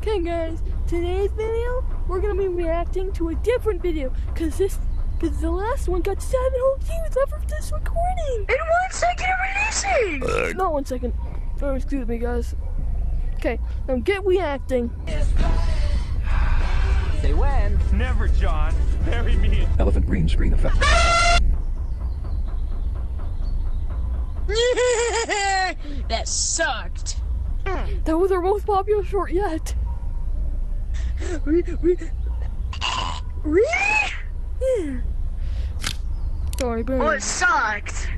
Okay guys, today's video, we're gonna be reacting to a different video, cause the last one got 7 whole views after this recording. In 1 second of releasing! Not 1 second. Oh, excuse me guys. Okay, now get reacting. Say when. Never, John. Very mean. Elephant green screen effect. That sucked. That was our most popular short yet. Really? Yeah. Sorry, boom. Oh, it sucked.